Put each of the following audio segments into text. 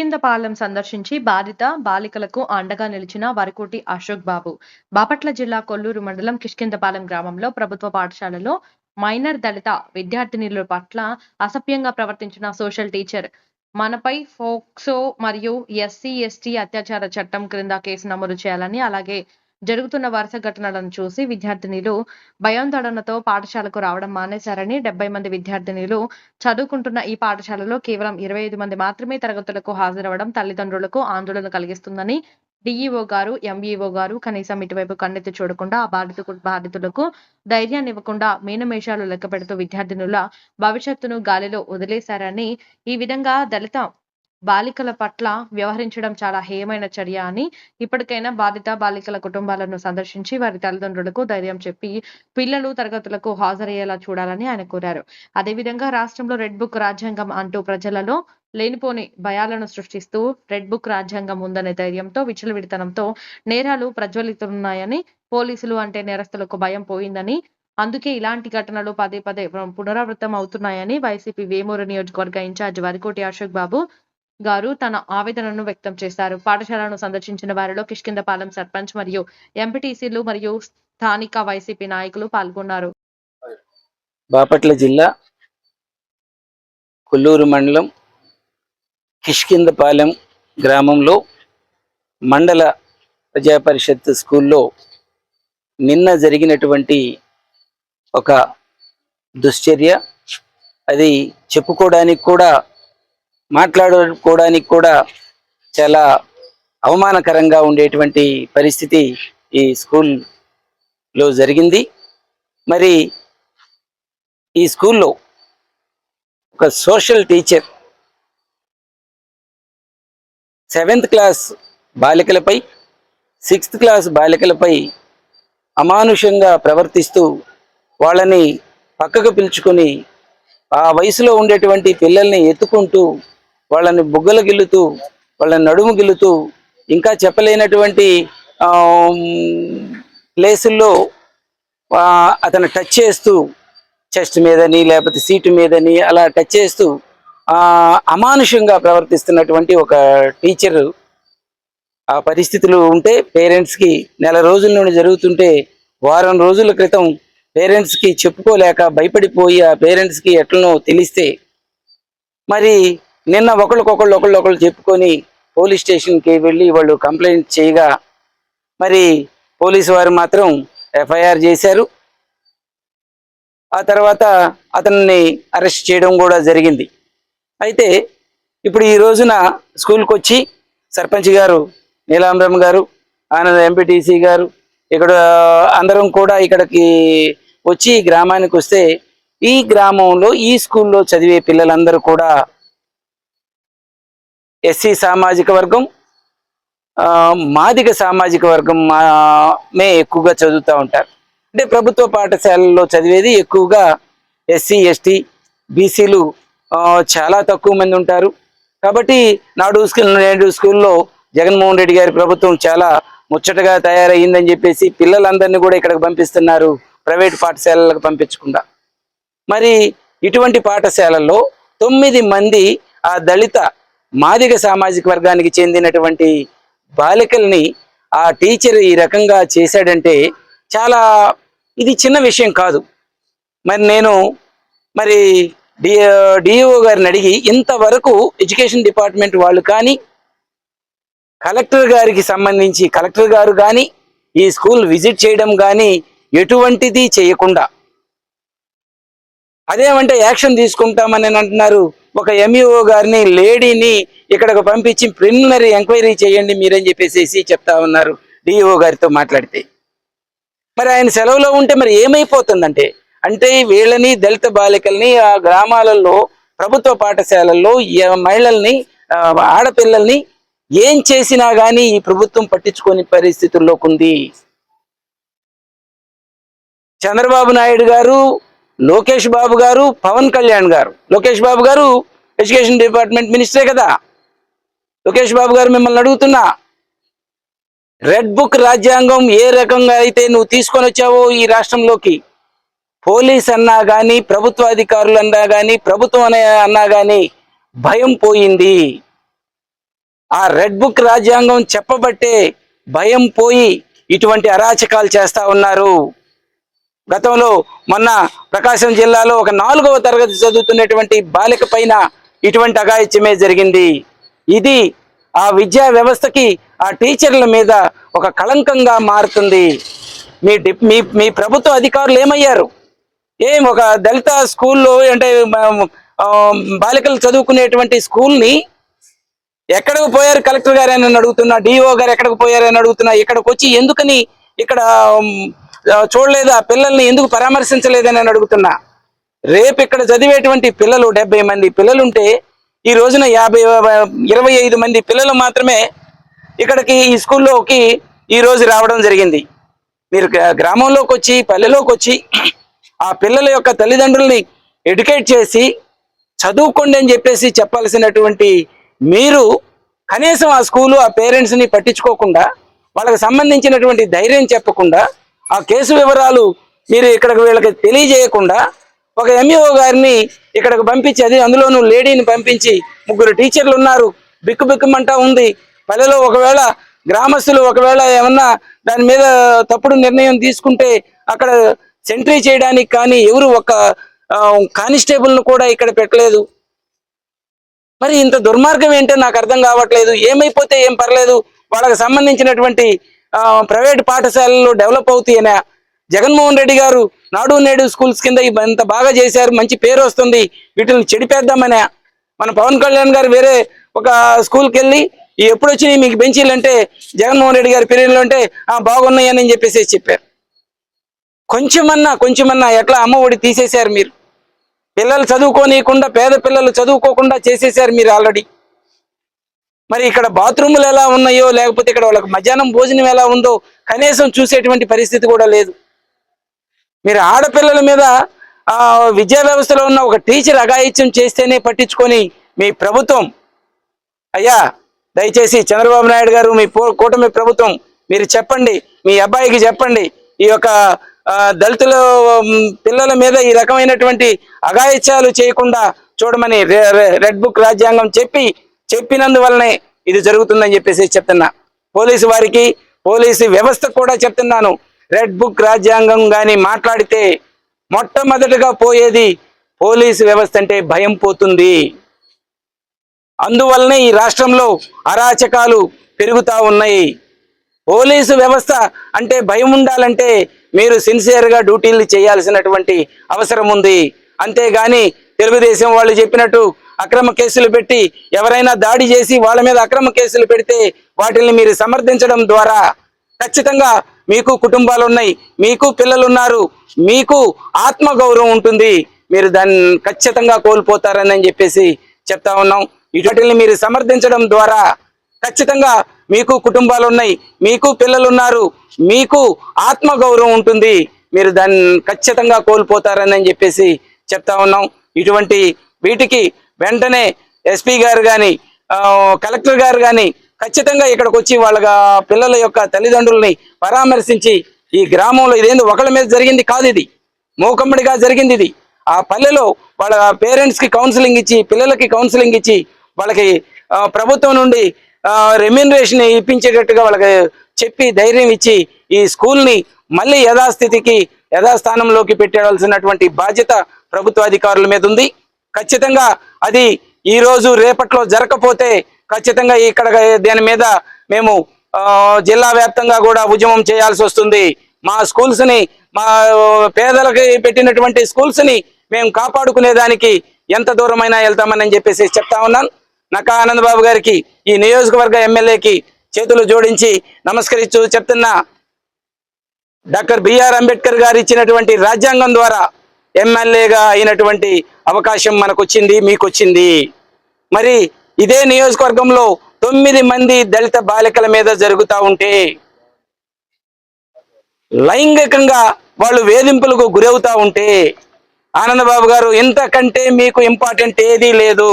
కిష్కింధపాలెం సందర్శించి బాధిత బాలికలకు అండగా నిలిచిన వరకోటి అశోక్ బాబు. బాపట్ల జిల్లా కొల్లూరు మండలం కిష్కింధపాలెం గ్రామంలో ప్రభుత్వ పాఠశాలలో మైనర్ దళిత విద్యార్థినుల పట్ల అసభ్యంగా ప్రవర్తించిన సోషల్ టీచర్ మనపై ఫోక్సో మరియు ఎస్సీ/ఎస్టీ అత్యాచార చట్టం క్రింద కేసు నమోదు చేయాలని, అలాగే జరుగుతున్న వరుస ఘటనలను చూసి విద్యార్థినులు భయాందోళనతో పాఠశాలకు రావడం మానేశారని, 70 మంది విద్యార్థినులు చదువుకుంటున్న ఈ పాఠశాలలో కేవలం 25 మంది మాత్రమే తరగతులకు హాజరవడం తల్లిదండ్రులకు ఆందోళన కలిగిస్తుందని డీఈఓ గారు, ఎంఈఓ గారు కనీసం ఇటువైపు కన్నెత్తి చూడకుండా ఆ బాధితులకు ధైర్యాన్నివ్వకుండా మీనమేషాలు లెక్కపెడుతూ విద్యార్థినుల భవిష్యత్తును గాలిలో వదిలేశారని, ఈ విధంగా దళిత బాలికల పట్ల వ్యవహరించడం చాలా హేయమైన చర్య అని, ఇప్పటికైనా బాధిత బాలికల కుటుంబాలను సందర్శించి వారి తల్లిదండ్రులకు ధైర్యం చెప్పి పిల్లలు తరగతులకు హాజరయ్యేలా చూడాలని ఆయన కోరారు. అదేవిధంగా రాష్ట్రంలో రెడ్ బుక్ రాజ్యాంగం అంటూ ప్రజలలో లేనిపోని భయాలను సృష్టిస్తూ రెడ్ బుక్ రాజ్యాంగం ఉందనే ధైర్యంతో విచ్చలవిడితనంతో నేరాలు ప్రజ్వలితున్నాయని, పోలీసులు అంటే నేరస్తులకు భయం పోయిందని, అందుకే ఇలాంటి ఘటనలు పదే పదే పునరావృతం అవుతున్నాయని వైసీపీ వేమూరు నియోజకవర్గ ఇన్ఛార్జ్ వరకోటి అశోక్ బాబు గారు తన ఆవేదనను వ్యక్తం చేశారు. పాఠశాలను సందర్శించిన వారిలో కిష్కింధపాలెం సర్పంచ్ మరియు ఎంపీటీసీలు మరియు స్థానిక వైసీపీ నాయకులు పాల్గొన్నారు. బాపట్ల జిల్లా కొల్లూరు మండలం కిష్కింధపాలెం గ్రామంలో మండల ప్రజా పరిషత్ స్కూల్లో నిన్న జరిగినటువంటి ఒక దుశ్చర్య, అది చెప్పుకోవడానికి కూడా మాట్లాడుకోవడానికి కూడా చాలా అవమానకరంగా ఉండేటువంటి పరిస్థితి ఈ స్కూల్లో జరిగింది. మరి ఈ స్కూల్లో ఒక సోషల్ టీచర్ 7th క్లాస్ బాలికలపై 6th క్లాస్ బాలికలపై అమానుషంగా ప్రవర్తిస్తూ వాళ్ళని పక్కకు పిలుచుకొని ఆ వయసులో ఉండేటువంటి పిల్లల్ని ఎత్తుకుంటూ వాళ్ళని బుగ్గలు గిల్లుతూ వాళ్ళని నడుము గిల్లుతూ ఇంకా చెప్పలేనటువంటి ప్లేసుల్లో అతను టచ్ చేస్తూ చెస్ట్ మీదని లేకపోతే సీటు మీదని అలా టచ్ చేస్తూ అమానుషంగా ప్రవర్తిస్తున్నటువంటి ఒక టీచర్ ఆ పరిస్థితులు ఉంటే పేరెంట్స్కి నెల రోజుల నుండి జరుగుతుంటే వారం రోజుల క్రితం పేరెంట్స్కి చెప్పుకోలేక భయపడిపోయి ఆ పేరెంట్స్కి ఎట్లనో తెలిస్తే మరి నిన్న ఒకళ్ళు చెప్పుకొని పోలీస్ స్టేషన్కి వెళ్ళి వాళ్ళు కంప్లైంట్ చేయగా మరి పోలీసు వారు మాత్రం ఎఫ్ఐఆర్ చేశారు. ఆ తర్వాత అతన్ని అరెస్ట్ చేయడం కూడా జరిగింది. అయితే ఇప్పుడు ఈ రోజున స్కూల్కి వచ్చి సర్పంచ్ గారు నీలాంబరమ్మ గారు, ఆనంద ఎంపీటీసీ గారు ఇక్కడ అందరం కూడా ఇక్కడికి వచ్చి గ్రామానికి వస్తే ఈ గ్రామంలో ఈ స్కూల్లో చదివే పిల్లలందరూ కూడా ఎస్సీ సామాజిక వర్గం, మాదిగ సామాజిక వర్గం మే ఎక్కువగా చదువుతూ ఉంటారు. అంటే ప్రభుత్వ పాఠశాలల్లో చదివేది ఎక్కువగా ఎస్సీ/ఎస్టీ బీసీలు చాలా తక్కువ మంది ఉంటారు. కాబట్టి నేడు స్కూల్లో జగన్మోహన్ రెడ్డి గారి ప్రభుత్వం చాలా ముచ్చటగా తయారయ్యిందని చెప్పేసి పిల్లలందరినీ కూడా ఇక్కడికి పంపిస్తున్నారు, ప్రైవేట్ పాఠశాలలకు పంపించకుండా. మరి ఇటువంటి పాఠశాలల్లో 9 మంది ఆ దళిత మాదిగ సామాజిక వర్గానికి చెందినటువంటి బాలికల్ని ఆ టీచర్ ఈ రకంగా చేశాడంటే చాలా ఇది చిన్న విషయం కాదు. మరి నేను డిఓ గారిని అడిగి ఇంతవరకు ఎడ్యుకేషన్ డిపార్ట్మెంట్ వాళ్ళు కానీ కలెక్టర్ గారికి సంబంధించి కలెక్టర్ గారు కానీ ఈ స్కూల్ విజిట్ చేయడం కానీ ఎటువంటిది చేయకుండా అదేమంటే యాక్షన్ తీసుకుంటామని అంటున్నారు. ఒక ఎంఈఓ గారిని లేడీని ఇక్కడకు పంపించి ప్రిలిమినరీ ఎంక్వైరీ చేయండి మీరని చెప్పేసి చెప్తా ఉన్నారు డిఓ గారితో మాట్లాడితే. మరి ఆయన సెలవులో ఉంటే మరి ఏమైపోతుందంటే అంటే వీళ్ళని దళిత బాలికల్ని ఆ గ్రామాలలో ప్రభుత్వ పాఠశాలల్లో మహిళల్ని ఆడపిల్లల్ని ఏం చేసినా కానీ ఈ ప్రభుత్వం పట్టించుకోని పరిస్థితుల్లోకి ఉంది. చంద్రబాబు నాయుడు గారు, లోకేష్ బాబు గారు, పవన్ కళ్యాణ్ గారు, లోకేష్ బాబు గారు ఎడ్యుకేషన్ డిపార్ట్మెంట్ మినిస్టరే కదా. లోకేష్ బాబు గారు మిమ్మల్ని అడుగుతున్నా, రెడ్ బుక్ రాజ్యాంగం ఏ రకంగా అయితే నువ్వు తీసుకొని వచ్చావో ఈ రాష్ట్రంలోకి, పోలీస్ అన్నా కానీ ప్రభుత్వ అధికారులు అన్నా కానీ ప్రభుత్వం అన్నా కానీ భయం పోయింది. ఆ రెడ్ బుక్ రాజ్యాంగం చెప్పబట్టే భయం పోయి ఇటువంటి అరాచకాలు చేస్తా ఉన్నారు. గతంలో మొన్న ప్రకాశం జిల్లాలో ఒక 4వ తరగతి చదువుతున్నటువంటి బాలిక పైన ఇటువంటి అఘాయిత్యమే జరిగింది. ఇది ఆ విద్యా వ్యవస్థకి, ఆ టీచర్ల మీద ఒక కళంకంగా మారుతుంది. మీ ప్రభుత్వ అధికారులు ఏమయ్యారు? ఒక దళిత స్కూల్లో అంటే బాలికలు చదువుకునేటువంటి స్కూల్ని ఎక్కడికి పోయారు కలెక్టర్ గారు అని అడుగుతున్నా, డిఓ గారు ఎక్కడికి పోయారు అని అడుగుతున్నా. ఇక్కడికి వచ్చి ఎందుకని ఇక్కడ చూడలేదా, పిల్లల్ని ఎందుకు పరామర్శించలేదని అని అడుగుతున్నా. రేపు ఇక్కడ చదివేటువంటి పిల్లలు 70 మంది పిల్లలుంటే ఈ రోజున 25 మంది పిల్లలు మాత్రమే ఇక్కడికి ఈ స్కూల్లోకి ఈ రోజు రావడం జరిగింది. మీరు గ్రామంలోకి వచ్చి, పల్లెలోకి వచ్చి ఆ పిల్లల యొక్క తల్లిదండ్రుల్ని ఎడ్యుకేట్ చేసి చదువుకోండి అని చెప్పేసి చెప్పాల్సినటువంటి మీరు కనీసం ఆ స్కూలు, ఆ పేరెంట్స్ని పట్టించుకోకుండా, వాళ్ళకి సంబంధించినటువంటి ధైర్యం చెప్పకుండా, ఆ కేసు వివరాలు మీరు ఇక్కడికి వీళ్ళకి తెలియజేయకుండా ఒక ఎంఈఓ గారిని ఇక్కడికి పంపించి, అది అందులోనూ లేడీని పంపించి 3 టీచర్లు ఉన్నారు, బిక్కుబిక్కుమంటా ఉంది. పల్లెలో ఒకవేళ గ్రామస్తులు ఒకవేళ ఏమన్నా దాని మీద తప్పుడు నిర్ణయం తీసుకుంటే అక్కడ సెంట్రీ చేయడానికి కానీ ఎవరు ఒక కానిస్టేబుల్ను కూడా ఇక్కడ పెట్టలేదు. మరి ఇంత దుర్మార్గం ఏంటో నాకు అర్థం కావట్లేదు. ఏమైపోతే ఏం పర్లేదు, వాళ్ళకి సంబంధించినటువంటి ప్రైవేట్ పాఠశాలలు డెవలప్ అవుతాయనా? జగన్మోహన్ రెడ్డి గారు నాడు నేడు స్కూల్స్ కింద ఇంత బాగా చేశారు, మంచి పేరు వస్తుంది, వీటిని చెడిపేద్దామనే. మన పవన్ కళ్యాణ్ గారు వేరే ఒక స్కూల్కి వెళ్ళి ఎప్పుడు వచ్చినాయి మీకు బెంచీలు అంటే జగన్మోహన్ రెడ్డి గారి పీరియడ్లో అంటే బాగున్నాయని చెప్పేసి చెప్పారు. కొంచెమన్నా ఎట్లా అమ్మ ఒడి తీసేశారు మీరు. పిల్లలు చదువుకోనీయకుండా, పేద పిల్లలు చదువుకోకుండా చేసేశారు మీరు ఆల్రెడీ. మరి ఇక్కడ బాత్రూములు ఎలా ఉన్నాయో, లేకపోతే ఇక్కడ వాళ్ళకి మధ్యాహ్నం భోజనం ఎలా ఉందో కనీసం చూసేటువంటి పరిస్థితి కూడా లేదు. మీరు ఆడపిల్లల మీద విద్యా వ్యవస్థలో ఉన్న ఒక టీచర్ అఘాయిత్యం చేస్తేనే పట్టించుకొని మీ ప్రభుత్వం, అయ్యా దయచేసి చంద్రబాబు నాయుడు గారు, మీ కూటమి ప్రభుత్వం మీరు చెప్పండి, మీ అబ్బాయికి చెప్పండి, ఈ యొక్క దళితుల పిల్లల మీద ఈ రకమైనటువంటి అఘాయిత్యాలు చేయకుండా చూడమని రెడ్ బుక్ రాజ్యాంగం చెప్పినందువల్లనే ఇది జరుగుతుందని చెప్పేసి చెప్తున్నా. పోలీసు వారికి, పోలీసు వ్యవస్థకు కూడా చెప్తున్నాను, రెడ్ బుక్ రాజ్యాంగం కానీ మాట్లాడితే మొట్టమొదటిగా పోయేది పోలీసు వ్యవస్థ అంటే భయం పోతుంది. అందువల్లనే ఈ రాష్ట్రంలో అరాచకాలు పెరుగుతూ ఉన్నాయి. పోలీసు వ్యవస్థ అంటే భయం ఉండాలంటే మీరు సిన్సియర్గా డ్యూటీలు చేయాల్సినటువంటి అవసరం ఉంది. అంతేగాని తెలుగుదేశం వాళ్ళు చెప్పినట్టు అక్రమ కేసులు పెట్టి ఎవరైనా దాడి చేసి వాళ్ళ మీద అక్రమ కేసులు పెడితే వాటిని మీరు సమర్థించడం ద్వారా ఖచ్చితంగా మీకు కుటుంబాలు ఉన్నాయి, మీకు పిల్లలు ఉన్నారు, మీకు ఆత్మగౌరవం ఉంటుంది, మీరు దాన్ని ఖచ్చితంగా కోల్పోతారని చెప్పేసి చెప్తా ఉన్నాం. వీటిని మీరు సమర్థించడం ద్వారా ఖచ్చితంగా మీకు కుటుంబాలు ఉన్నాయి, మీకు పిల్లలు ఉన్నారు, మీకు ఆత్మగౌరవం ఉంటుంది, మీరు దాన్ని ఖచ్చితంగా కోల్పోతారని చెప్పేసి చెప్తా ఉన్నాం. ఇటువంటి వీటికి వెంటనే ఎస్పీ గారు కానీ, కలెక్టర్ గారు కానీ ఖచ్చితంగా ఇక్కడికి వచ్చి వాళ్ళ పిల్లల యొక్క తల్లిదండ్రుల్ని పరామర్శించి, ఈ గ్రామంలో ఇదేంది ఒకళ్ళ మీద జరిగింది కాదు, ఇది మూకమ్మడిగా జరిగింది. ఇది ఆ పల్లెలో వాళ్ళ పేరెంట్స్కి కౌన్సిలింగ్ ఇచ్చి, పిల్లలకి కౌన్సిలింగ్ ఇచ్చి, వాళ్ళకి ప్రభుత్వం నుండి రెమ్యూనరేషన్ ఇప్పించేటట్టుగా వాళ్ళకి చెప్పి ధైర్యం ఇచ్చి ఈ స్కూల్ని మళ్ళీ యథాస్థితికి, యథాస్థానంలోకి పెట్టాల్సినటువంటి బాధ్యత ప్రభుత్వ అధికారుల మీద ఉంది. ఖచ్చితంగా అది ఈ రోజు రేపట్లో జరగకపోతే ఖచ్చితంగా ఇక్కడ దాని మీద మేము జిల్లా వ్యాప్తంగా కూడా ఉద్యమం చేయాల్సి వస్తుంది. మా స్కూల్స్ని, మా పేదలకి పెట్టినటువంటి స్కూల్స్ని మేము కాపాడుకునేదానికి ఎంత దూరమైనా వెళ్తామని చెప్పేసి చెప్తా ఉన్నాను. నక్కా ఆనందబాబు గారికి, ఈ నియోజకవర్గ ఎమ్మెల్యేకి చేతులు జోడించి నమస్కరిస్తూ చెప్తున్నా, డాక్టర్ బిఆర్ అంబేద్కర్ గారు ఇచ్చినటువంటి రాజ్యాంగం ద్వారా ఎమ్మెల్యేగా అయినటువంటి అవకాశం మనకు వచ్చింది, మీకు వచ్చింది. మరి ఇదే నియోజకవర్గంలో 9 మంది దళిత బాలికల మీద జరుగుతూ ఉంటే, లైంగికంగా వాళ్ళు వేధింపులకు గురవుతా ఉంటే, ఆనందబాబు గారు ఇంతకంటే మీకు ఇంపార్టెంట్ ఏదీ లేదు,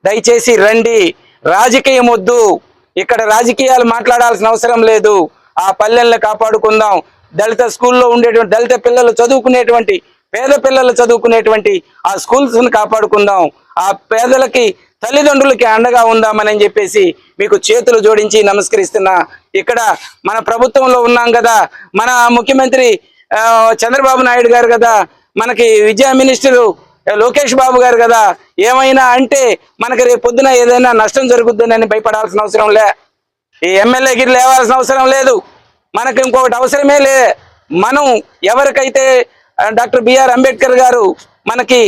దయచేసి రండి, రాజకీయం వద్దు, ఇక్కడ రాజకీయాలు మాట్లాడాల్సిన అవసరం లేదు, ఆ పల్లెల్ని కాపాడుకుందాం, దళిత స్కూల్లో ఉండేటువంటి దళిత పిల్లలు చదువుకునేటువంటి, పేద పిల్లలు చదువుకునేటువంటి ఆ స్కూల్స్ని కాపాడుకుందాం, ఆ పేదలకి తల్లిదండ్రులకి అండగా ఉందామని చెప్పేసి మీకు చేతులు జోడించి నమస్కరిస్తున్నా. ఇక్కడ మన ప్రభుత్వంలో ఉన్నాం కదా, మన ముఖ్యమంత్రి చంద్రబాబు నాయుడు గారు కదా, మనకి విద్యా మినిస్టరు లోకేష్ బాబు గారు కదా, ఏమైనా అంటే మనకి రేపు పొద్దున ఏదైనా నష్టం జరుగుతుందని భయపడాల్సిన అవసరం లే, ఈ ఎమ్మెల్యే గిరి లేవాల్సిన అవసరం లేదు, మనకి ఇంకొకటి అవసరమే లే. మనం ఎవరికైతే డాక్టర్ బిఆర్ అంబేద్కర్ గారు మనకి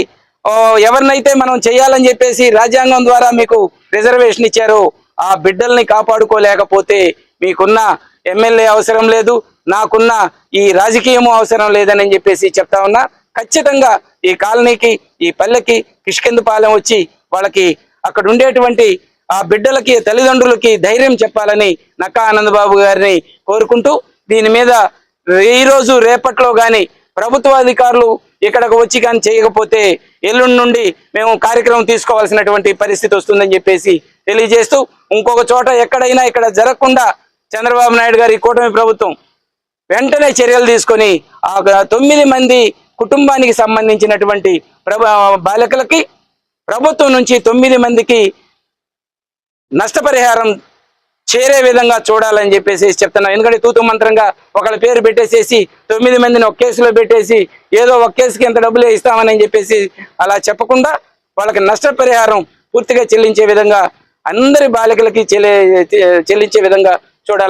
ఎవరినైతే మనం చేయాలని చెప్పేసి రాజ్యాంగం ద్వారా మీకు రిజర్వేషన్ ఇచ్చారో ఆ బిడ్డల్ని కాపాడుకోలేకపోతే మీకున్న ఎమ్మెల్యే అవసరం లేదు, నాకున్న ఈ రాజకీయము అవసరం లేదని చెప్పేసి చెప్తా ఉన్నా. ఖచ్చితంగా ఈ కాలనీకి, ఈ పల్లెకి, కిష్కిందపాలెం వచ్చి వాళ్ళకి అక్కడ ఉండేటువంటి ఆ బిడ్డలకి, తల్లిదండ్రులకి ధైర్యం చెప్పాలని నక్కా ఆనందబాబు గారిని కోరుకుంటూ, దీని మీద ఈ రోజు రేపట్లో కానీ ప్రభుత్వ అధికారులు ఇక్కడికి వచ్చి కానీ చేయకపోతే ఎల్లుండి నుండి మేము కార్యక్రమం తీసుకోవాల్సినటువంటి పరిస్థితి వస్తుందని చెప్పేసి తెలియజేస్తూ, ఇంకొక చోట ఎక్కడైనా ఇక్కడ జరగకుండా చంద్రబాబు నాయుడు గారి కూటమి ప్రభుత్వం వెంటనే చర్యలు తీసుకొని ఆ 9 మంది కుటుంబానికి సంబంధించినటువంటి బాలికలకి ప్రభుత్వం నుంచి 9 మందికి నష్టపరిహారం చేరే విధంగా చూడాలని చెప్పేసి చెప్తున్నాం. ఎందుకంటే తూతు మంత్రంగా ఒకళ్ళ పేరు పెట్టేసేసి 9 మందిని ఒక కేసులో పెట్టేసి ఏదో ఒక కేసుకి ఎంత డబ్బులే ఇస్తామని చెప్పేసి అలా చెప్పకుండా వాళ్ళకి నష్టపరిహారం పూర్తిగా చెల్లించే విధంగా, అందరి బాలికలకి చెల్లించే విధంగా చూడాలి.